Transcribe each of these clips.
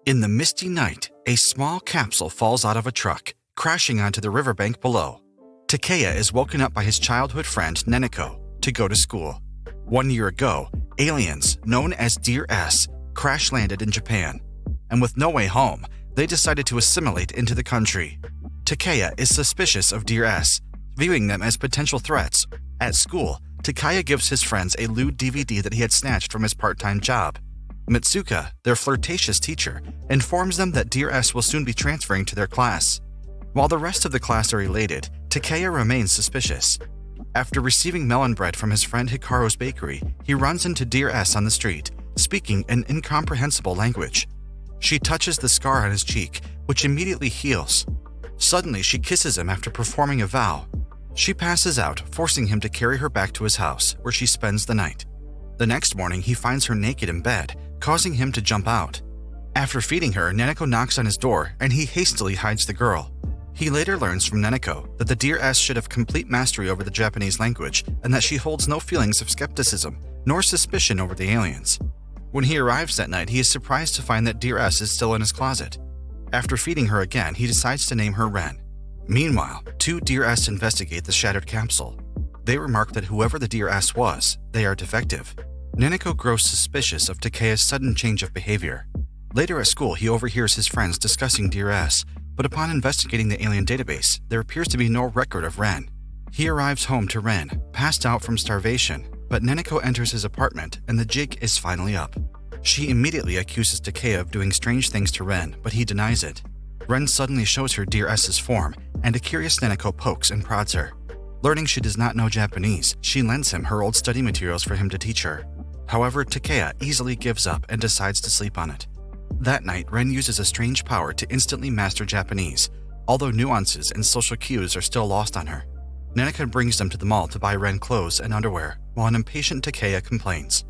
In the misty night, a small capsule falls out of a truck, crashing onto the riverbank below. Takeya is woken up by his childhood friend Neneko to go to school. 1 year ago, aliens, known as Dear S, crash-landed in Japan, and with no way home, they decided to assimilate into the country. Takeya is suspicious of Dear S, viewing them as potential threats. At school, Takeya gives his friends a lewd DVD that he had snatched from his part-time job. Mitsuka, their flirtatious teacher, informs them that Dear S will soon be transferring to their class. While the rest of the class are elated, Takeya remains suspicious. After receiving melon bread from his friend Hikaru's bakery, he runs into Dear S on the street, speaking an incomprehensible language. She touches the scar on his cheek, which immediately heals. Suddenly, she kisses him after performing a vow. She passes out, forcing him to carry her back to his house, where she spends the night. The next morning, he finds her naked in bed, causing him to jump out. After feeding her, Neneko knocks on his door, and he hastily hides the girl. He later learns from Neneko that the Dear S should have complete mastery over the Japanese language and that she holds no feelings of skepticism nor suspicion over the aliens. When he arrives that night, he is surprised to find that Dear S is still in his closet. After feeding her again, he decides to name her Ren. Meanwhile, two Dear S investigate the shattered capsule. They remark that whoever the Dear S was, they are defective. Neneko grows suspicious of Takeya's sudden change of behavior. Later at school, he overhears his friends discussing Dear S, but upon investigating the alien database, there appears to be no record of Ren. He arrives home to Ren, passed out from starvation, but Neneko enters his apartment and the jig is finally up. She immediately accuses Takeya of doing strange things to Ren, but he denies it. Ren suddenly shows her Dear S's form, and a curious Neneko pokes and prods her. Learning she does not know Japanese, she lends him her old study materials for him to teach her. However, Takeya easily gives up and decides to sleep on it. That night, Ren uses a strange power to instantly master Japanese, although nuances and social cues are still lost on her. Neneko brings them to the mall to buy Ren clothes and underwear, while an impatient Takeya complains.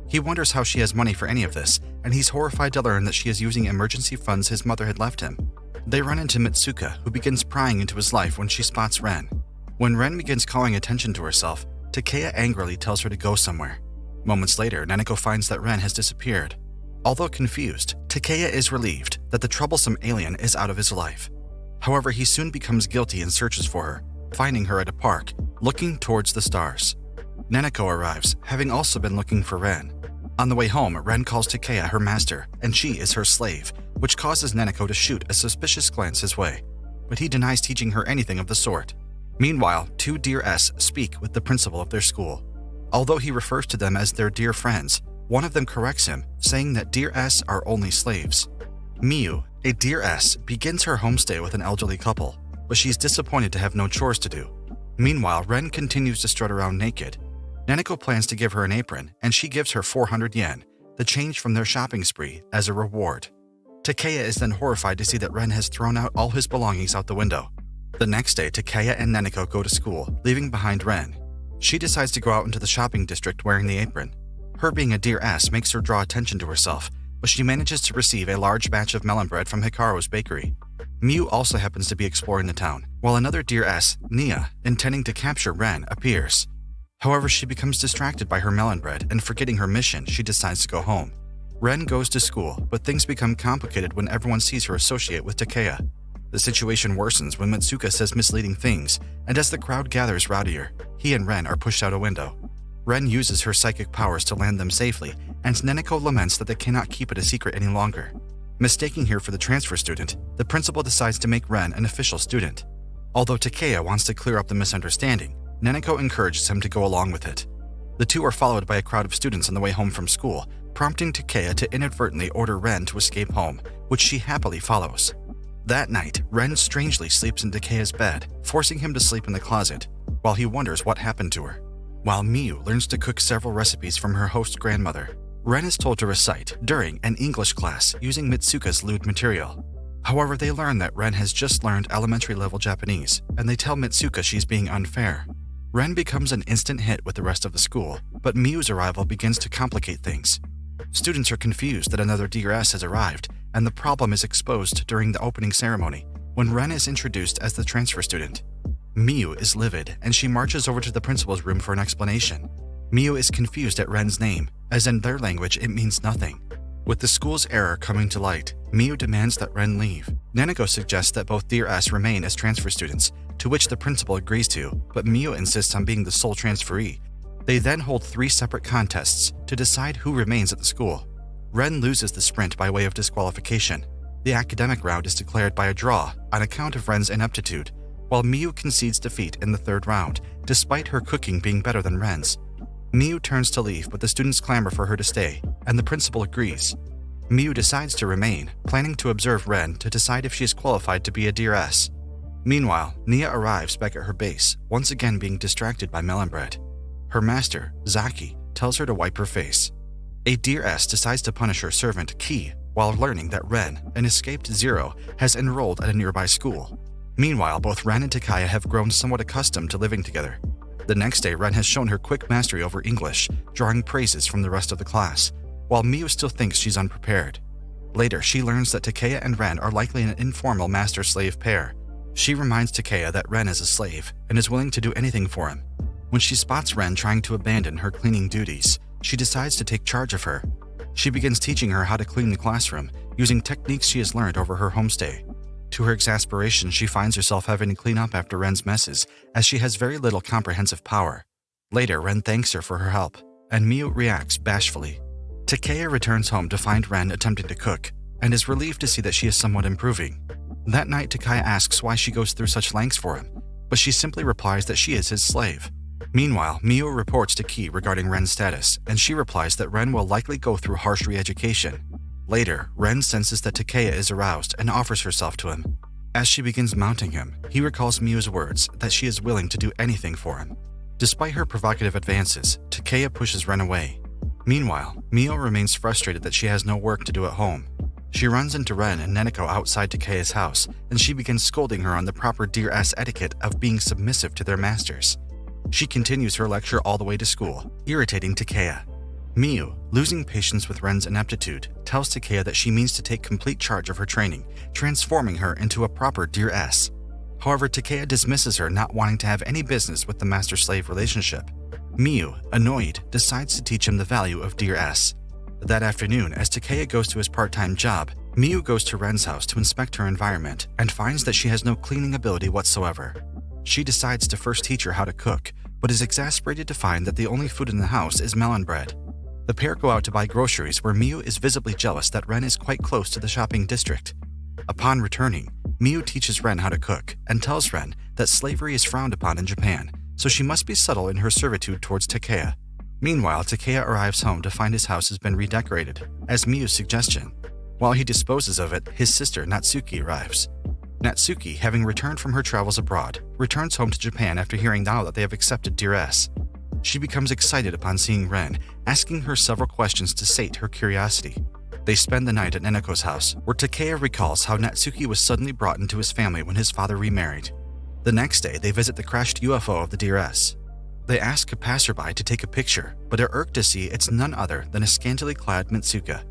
He wonders how she has money for any of this, and he's horrified to learn that she is using emergency funds his mother had left him. They run into Mitsuka, who begins prying into his life when she spots Ren. When Ren begins calling attention to herself, Takeya angrily tells her to go somewhere. Moments later, Neneko finds that Ren has disappeared. Although confused, Takeya is relieved that the troublesome alien is out of his life. However, he soon becomes guilty and searches for her, finding her at a park, looking towards the stars. Neneko arrives, having also been looking for Ren. On the way home, Ren calls Takeya her master, and she is her slave, which causes Neneko to shoot a suspicious glance his way, but he denies teaching her anything of the sort. Meanwhile, two Dear S speak with the principal of their school. Although he refers to them as their dear friends, one of them corrects him, saying that Dear S are only slaves. Miyu, a Dear S, begins her homestay with an elderly couple, but she's disappointed to have no chores to do. Meanwhile, Ren continues to strut around naked. Neneko plans to give her an apron, and she gives her 400 yen, the change from their shopping spree, as a reward. Takeya is then horrified to see that Ren has thrown out all his belongings out the window. The next day, Takeya and Neneko go to school, leaving behind Ren. She decides to go out into the shopping district wearing the apron. Her being a Dear S makes her draw attention to herself, but she manages to receive a large batch of melon bread from Hikaru's bakery. Miyu also happens to be exploring the town, while another Dear S, Nia, intending to capture Ren, appears. However, she becomes distracted by her melon bread, and forgetting her mission, she decides to go home. Ren goes to school, but things become complicated when everyone sees her associate with Takeya. The situation worsens when Mitsuka says misleading things, and as the crowd gathers rowdier, he and Ren are pushed out a window. Ren uses her psychic powers to land them safely, and Neneko laments that they cannot keep it a secret any longer. Mistaking her for the transfer student, the principal decides to make Ren an official student. Although Takeya wants to clear up the misunderstanding, Neneko encourages him to go along with it. The two are followed by a crowd of students on the way home from school, prompting Takeya to inadvertently order Ren to escape home, which she happily follows. That night, Ren strangely sleeps in Takeya's bed, forcing him to sleep in the closet, while he wonders what happened to her. While Miyu learns to cook several recipes from her host grandmother, Ren is told to recite during an English class using Mitsuka's lewd material. However, they learn that Ren has just learned elementary-level Japanese, and they tell Mitsuka she's being unfair. Ren becomes an instant hit with the rest of the school, but Miyu's arrival begins to complicate things. Students are confused that another Dear S has arrived, and the problem is exposed during the opening ceremony, when Ren is introduced as the transfer student. Miyu is livid, and she marches over to the principal's room for an explanation. Miyu is confused at Ren's name, as in their language it means nothing. With the school's error coming to light, Miu demands that Ren leave. Neneko suggests that both Dear S remain as transfer students, to which the principal agrees to, but Miu insists on being the sole transferee. They then hold 3 separate contests to decide who remains at the school. Ren loses the sprint by way of disqualification. The academic round is declared by a draw on account of Ren's ineptitude, while Miu concedes defeat in the 3rd round, despite her cooking being better than Ren's. Miu turns to leave, but the students clamor for her to stay, and the principal agrees. Miu decides to remain, planning to observe Ren to decide if she is qualified to be a Dear S. Meanwhile, Nia arrives back at her base, once again being distracted by melon bread. Her master, Zaki, tells her to wipe her face. A Dear S decides to punish her servant, Ki, while learning that Ren, an escaped Zero, has enrolled at a nearby school. Meanwhile, both Ren and Takaya have grown somewhat accustomed to living together. The next day, Ren has shown her quick mastery over English, drawing praises from the rest of the class, while Miu still thinks she's unprepared. Later, she learns that Takaya and Ren are likely an informal master-slave pair. She reminds Takaya that Ren is a slave and is willing to do anything for him. When she spots Ren trying to abandon her cleaning duties, she decides to take charge of her. She begins teaching her how to clean the classroom, using techniques she has learned over her homestay. To her exasperation, she finds herself having to clean up after Ren's messes, as she has very little comprehensive power. Later, Ren thanks her for her help, and Miu reacts bashfully. Takaya returns home to find Ren attempting to cook, and is relieved to see that she is somewhat improving. That night, Takaya asks why she goes through such lengths for him, but she simply replies that she is his slave. Meanwhile, Miu reports to Ki regarding Ren's status, and she replies that Ren will likely go through harsh re-education. Later, Ren senses that Takaya is aroused and offers herself to him. As she begins mounting him, he recalls Miu's words that she is willing to do anything for him. Despite her provocative advances, Takaya pushes Ren away. Meanwhile, Miu remains frustrated that she has no work to do at home. She runs into Ren and Neneko outside Takaya's house, and she begins scolding her on the proper Dear S etiquette of being submissive to their masters. She continues her lecture all the way to school, irritating Takaya. Miu, losing patience with Ren's ineptitude, tells Takaya that she means to take complete charge of her training, transforming her into a proper Dear S. However, Takaya dismisses her, not wanting to have any business with the master-slave relationship. Miu, annoyed, decides to teach him the value of Dear S. That afternoon, as Takaya goes to his part-time job, Miu goes to Ren's house to inspect her environment and finds that she has no cleaning ability whatsoever. She decides to first teach her how to cook, but is exasperated to find that the only food in the house is melon bread. The pair go out to buy groceries, where Miu is visibly jealous that Ren is quite close to the shopping district. Upon returning, Miu teaches Ren how to cook and tells Ren that slavery is frowned upon in Japan, so she must be subtle in her servitude towards Takaya. Meanwhile, Takaya arrives home to find his house has been redecorated, as Miu's suggestion. While he disposes of it, his sister Natsuki arrives. Natsuki, having returned from her travels abroad, returns home to Japan after hearing now that they have accepted Dear S. She becomes excited upon seeing Ren, asking her several questions to sate her curiosity. They spend the night at Neneko's house, where Takaya recalls how Natsuki was suddenly brought into his family when his father remarried. The next day, they visit the crashed UFO of the Dear S. They ask a passerby to take a picture, but are irked to see it's none other than a scantily clad Mitsuka.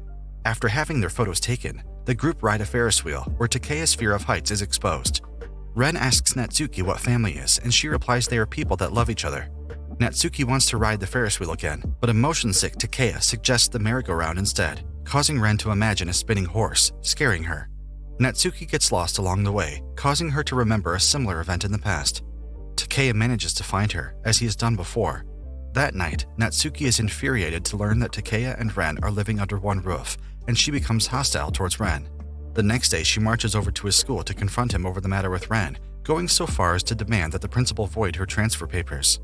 After having their photos taken, the group ride a Ferris wheel, where Takaya's fear of heights is exposed. Ren asks Natsuki what family is, and she replies they are people that love each other. Natsuki wants to ride the Ferris wheel again, but a motion-sick Takaya suggests the merry-go-round instead, causing Ren to imagine a spinning horse, scaring her. Natsuki gets lost along the way, causing her to remember a similar event in the past. Takaya manages to find her, as he has done before. That night, Natsuki is infuriated to learn that Takaya and Ren are living under one roof, and she becomes hostile towards Ren. The next day, she marches over to his school to confront him over the matter with Ren, going so far as to demand that the principal void her transfer papers.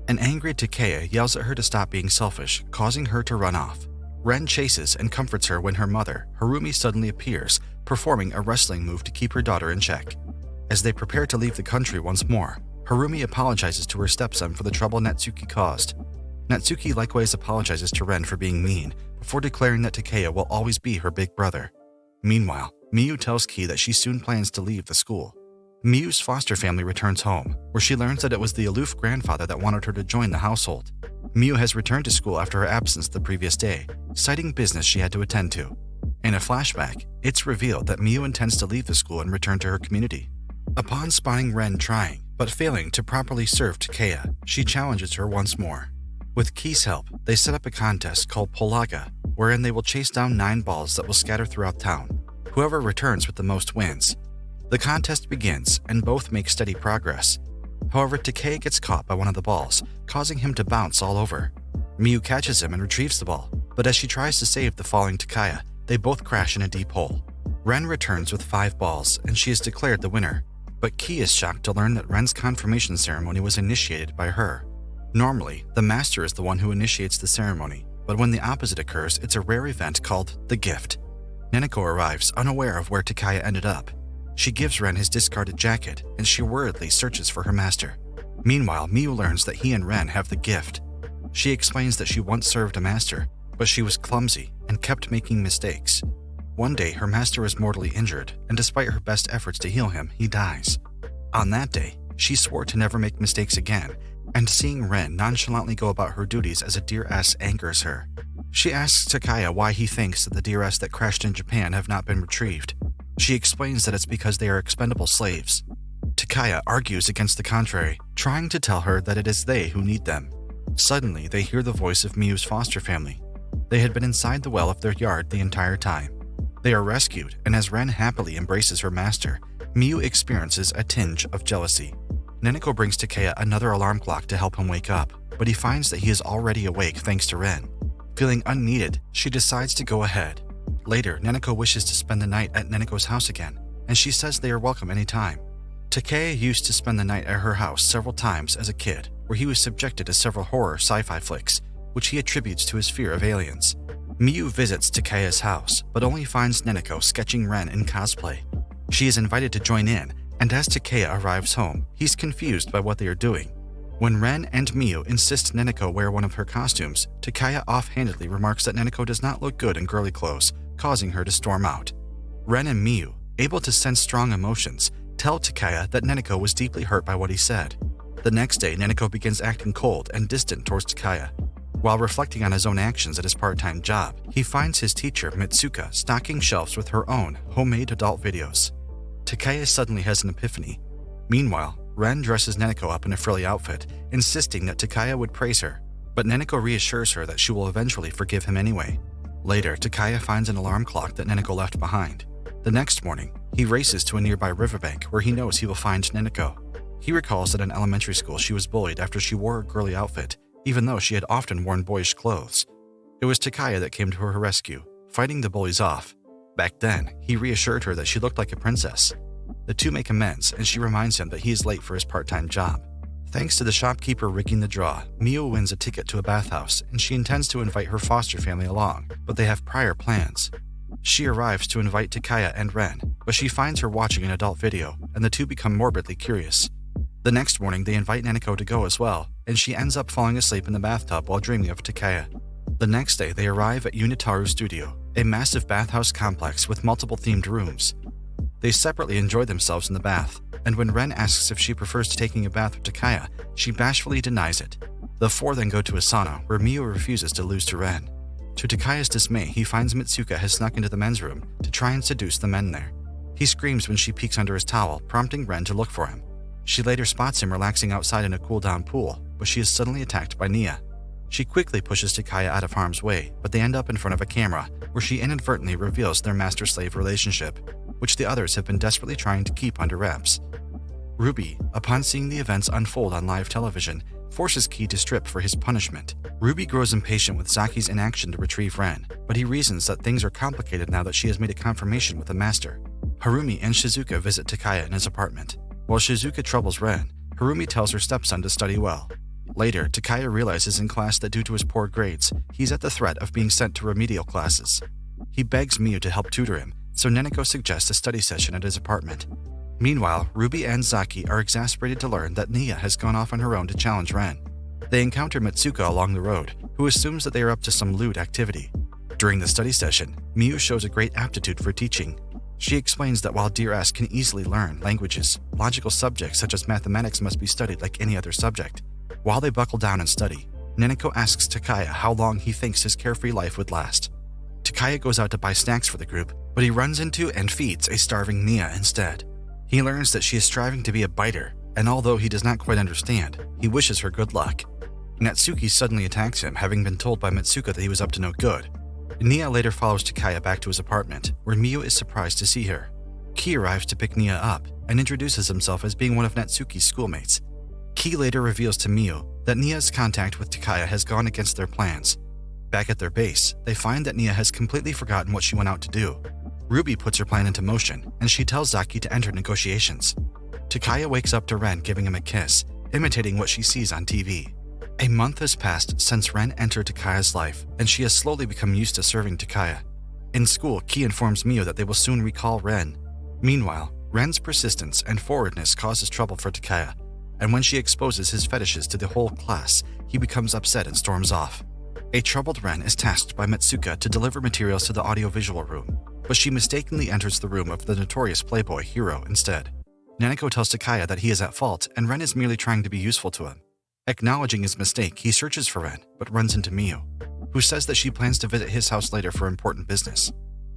An angry Takaya yells at her to stop being selfish, causing her to run off. Ren chases and comforts her when her mother, Harumi, suddenly appears, performing a wrestling move to keep her daughter in check. As they prepare to leave the country once more, Harumi apologizes to her stepson for the trouble Natsuki caused. Natsuki likewise apologizes to Ren for being mean, before declaring that Takaya will always be her big brother. Meanwhile, Miu tells Ki that she soon plans to leave the school. Miu's foster family returns home, where she learns that it was the aloof grandfather that wanted her to join the household. Miu has returned to school after her absence the previous day, citing business she had to attend to. In a flashback, it's revealed that Miu intends to leave the school and return to her community. Upon spotting Ren trying, but failing to properly serve Takaya, she challenges her once more. With Ki's help, they set up a contest called Polaga, wherein they will chase down 9 balls that will scatter throughout town. Whoever returns with the most wins. The contest begins, and both make steady progress. However, Takaya gets caught by one of the balls, causing him to bounce all over. Miu catches him and retrieves the ball, but as she tries to save the falling Takaya, they both crash in a deep hole. Ren returns with 5 balls, and she is declared the winner. But Ki is shocked to learn that Ren's confirmation ceremony was initiated by her. Normally, the master is the one who initiates the ceremony, but when the opposite occurs, it's a rare event called the gift. Neneko arrives, unaware of where Takaya ended up. She gives Ren his discarded jacket, and she worriedly searches for her master. Meanwhile, Miu learns that he and Ren have the gift. She explains that she once served a master, but she was clumsy and kept making mistakes. One day, her master is mortally injured, and despite her best efforts to heal him, he dies. On that day, she swore to never make mistakes again, and seeing Ren nonchalantly go about her duties as a Dear S angers her. She asks Takaya why he thinks that the Dear S that crashed in Japan have not been retrieved. She explains that it's because they are expendable slaves. Takaya argues against the contrary, trying to tell her that it is they who need them. Suddenly, they hear the voice of Miu's foster family. They had been inside the well of their yard the entire time. They are rescued, and as Ren happily embraces her master, Miu experiences a tinge of jealousy. Neneko brings Takaya another alarm clock to help him wake up, but he finds that he is already awake thanks to Ren. Feeling unneeded, she decides to go ahead. Later, Neneko wishes to spend the night at Neneko's house again, and she says they are welcome anytime. Takaya used to spend the night at her house several times as a kid, where he was subjected to several horror sci-fi flicks, which he attributes to his fear of aliens. Miu visits Takaya's house, but only finds Neneko sketching Ren in cosplay. She is invited to join in, and as Takaya arrives home, he's confused by what they are doing. When Ren and Miu insist Neneko wear one of her costumes, Takaya offhandedly remarks that Neneko does not look good in girly clothes, causing her to storm out. Ren and Miu, able to sense strong emotions, tell Takaya that Neneko was deeply hurt by what he said. The next day, Neneko begins acting cold and distant towards Takaya. While reflecting on his own actions at his part-time job, he finds his teacher, Mitsuka, stocking shelves with her own homemade adult videos. Takaya suddenly has an epiphany. Meanwhile, Ren dresses Neneko up in a frilly outfit, insisting that Takaya would praise her, but Neneko reassures her that she will eventually forgive him anyway. Later, Takaya finds an alarm clock that Neneko left behind. The next morning, he races to a nearby riverbank where he knows he will find Neneko. He recalls that in elementary school she was bullied after she wore a girly outfit, even though she had often worn boyish clothes. It was Takaya that came to her rescue, fighting the bullies off. Back then, he reassured her that she looked like a princess. The two make amends, and she reminds him that he is late for his part-time job. Thanks to the shopkeeper rigging the draw, Miu wins a ticket to a bathhouse, and she intends to invite her foster family along, but they have prior plans. She arrives to invite Takaya and Ren, but she finds her watching an adult video, and the two become morbidly curious. The next morning, they invite Neneko to go as well, and she ends up falling asleep in the bathtub while dreaming of Takaya. The next day, they arrive at Unitaru Studio, a massive bathhouse complex with multiple themed rooms. They separately enjoy themselves in the bath, and when Ren asks if she prefers to taking a bath with Takaya, she bashfully denies it. The four then go to a sauna, where Miu refuses to lose to Ren. To Takaya's dismay, he finds Mitsuka has snuck into the men's room to try and seduce the men there. He screams when she peeks under his towel, prompting Ren to look for him. She later spots him relaxing outside in a cool-down pool, but she is suddenly attacked by Nia. She quickly pushes Takaya out of harm's way, but they end up in front of a camera, where she inadvertently reveals their master-slave relationship, which the others have been desperately trying to keep under wraps. Ruby, upon seeing the events unfold on live television, forces Ki to strip for his punishment. Ruby grows impatient with Zaki's inaction to retrieve Ren, but he reasons that things are complicated now that she has made a confirmation with the master. Harumi and Shizuka visit Takaya in his apartment. While Shizuka troubles Ren, Harumi tells her stepson to study well. Later, Takaya realizes in class that due to his poor grades, he's at the threat of being sent to remedial classes. He begs Miu to help tutor him, so Neneko suggests a study session at his apartment. Meanwhile, Ruby and Zaki are exasperated to learn that Nia has gone off on her own to challenge Ren. They encounter Mitsuka along the road, who assumes that they are up to some lewd activity. During the study session, Miu shows a great aptitude for teaching. She explains that while Dear S can easily learn languages, logical subjects such as mathematics must be studied like any other subject. While they buckle down and study, Neneko asks Takaya how long he thinks his carefree life would last. Takaya goes out to buy snacks for the group, but he runs into and feeds a starving Nia instead. He learns that she is striving to be a biter, and although he does not quite understand, he wishes her good luck. Natsuki suddenly attacks him, having been told by Mitsuka that he was up to no good. Nia later follows Takaya back to his apartment, where Miu is surprised to see her. Ki arrives to pick Nia up and introduces himself as being one of Natsuki's schoolmates. Ki later reveals to Miu that Nia's contact with Takaya has gone against their plans. Back at their base, they find that Nia has completely forgotten what she went out to do. Ruby puts her plan into motion, and she tells Zaki to enter negotiations. Takaya wakes up to Ren giving him a kiss, imitating what she sees on TV. A month has passed since Ren entered Takaya's life, and she has slowly become used to serving Takaya. In school, Ki informs Miu that they will soon recall Ren. Meanwhile, Ren's persistence and forwardness causes trouble for Takaya, and when she exposes his fetishes to the whole class, he becomes upset and storms off. A troubled Ren is tasked by Mitsuka to deliver materials to the audiovisual room, but she mistakenly enters the room of the notorious playboy Hiro instead. Nanako tells Takaya that he is at fault and Ren is merely trying to be useful to him. Acknowledging his mistake, he searches for Ren, but runs into Miu, who says that she plans to visit his house later for important business.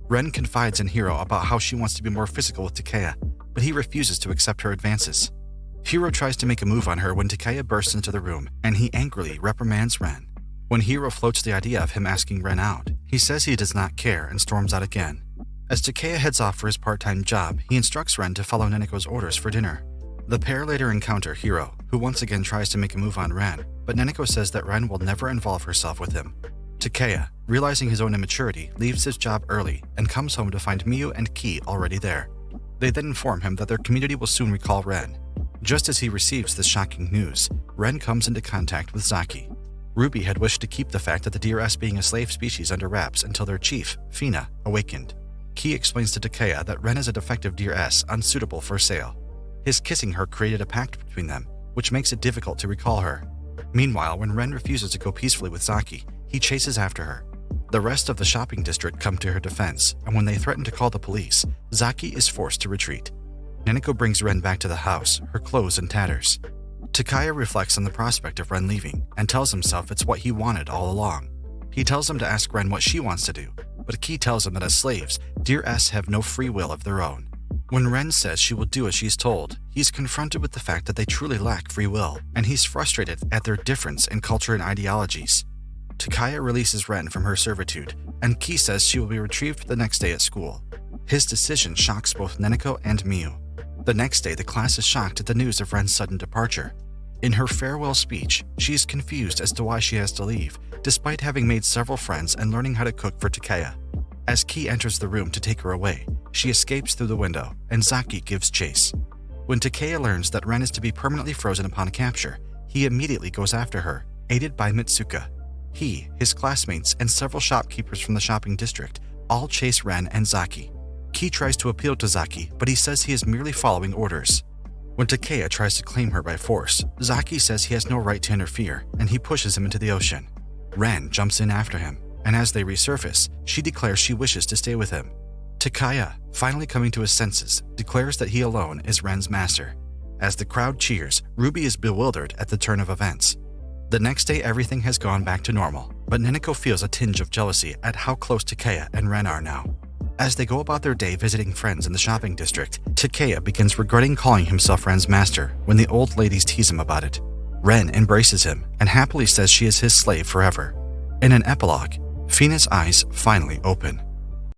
Ren confides in Hiro about how she wants to be more physical with Takaya, but he refuses to accept her advances. Hiro tries to make a move on her when Takaya bursts into the room, and he angrily reprimands Ren. When Hiro floats the idea of him asking Ren out, he says he does not care and storms out again. As Takaya heads off for his part-time job, he instructs Ren to follow Neneko's orders for dinner. The pair later encounter Hiro, who once again tries to make a move on Ren, but Neneko says that Ren will never involve herself with him. Takaya, realizing his own immaturity, leaves his job early and comes home to find Miu and Ki already there. They then inform him that their community will soon recall Ren. Just as he receives this shocking news, Ren comes into contact with Zaki. Ruby had wished to keep the fact that the Deer S being a slave species under wraps until their chief, Fina, awakened. Ki explains to Takaya that Ren is a defective Deer S unsuitable for sale. His kissing her created a pact between them, which makes it difficult to recall her. Meanwhile, when Ren refuses to go peacefully with Zaki, he chases after her. The rest of the shopping district come to her defense, and when they threaten to call the police, Zaki is forced to retreat. Neneko brings Ren back to the house, her clothes in tatters. Takaya reflects on the prospect of Ren leaving and tells himself it's what he wanted all along. He tells him to ask Ren what she wants to do, but Ki tells him that as slaves, Deer S have no free will of their own. When Ren says she will do as she's told, he's confronted with the fact that they truly lack free will, and he's frustrated at their difference in culture and ideologies. Takaya releases Ren from her servitude, and Ki says she will be retrieved the next day at school. His decision shocks both Neneko and Miu. The next day, the class is shocked at the news of Ren's sudden departure. In her farewell speech, she is confused as to why she has to leave, despite having made several friends and learning how to cook for Takaya. As Ki enters the room to take her away, she escapes through the window, and Zaki gives chase. When Takaya learns that Ren is to be permanently frozen upon capture, he immediately goes after her, aided by Mitsuka. He, his classmates, and several shopkeepers from the shopping district all chase Ren and Zaki. Ki tries to appeal to Zaki, but he says he is merely following orders. When Takaya tries to claim her by force, Zaki says he has no right to interfere, and he pushes him into the ocean. Ren jumps in after him, and as they resurface, she declares she wishes to stay with him. Takaya, finally coming to his senses, declares that he alone is Ren's master. As the crowd cheers, Ruby is bewildered at the turn of events. The next day, everything has gone back to normal, but Neneko feels a tinge of jealousy at how close Takaya and Ren are now. As they go about their day visiting friends in the shopping district, Takaya begins regretting calling himself Ren's master when the old ladies tease him about it. Ren embraces him and happily says she is his slave forever. In an epilogue, Fina's eyes finally open.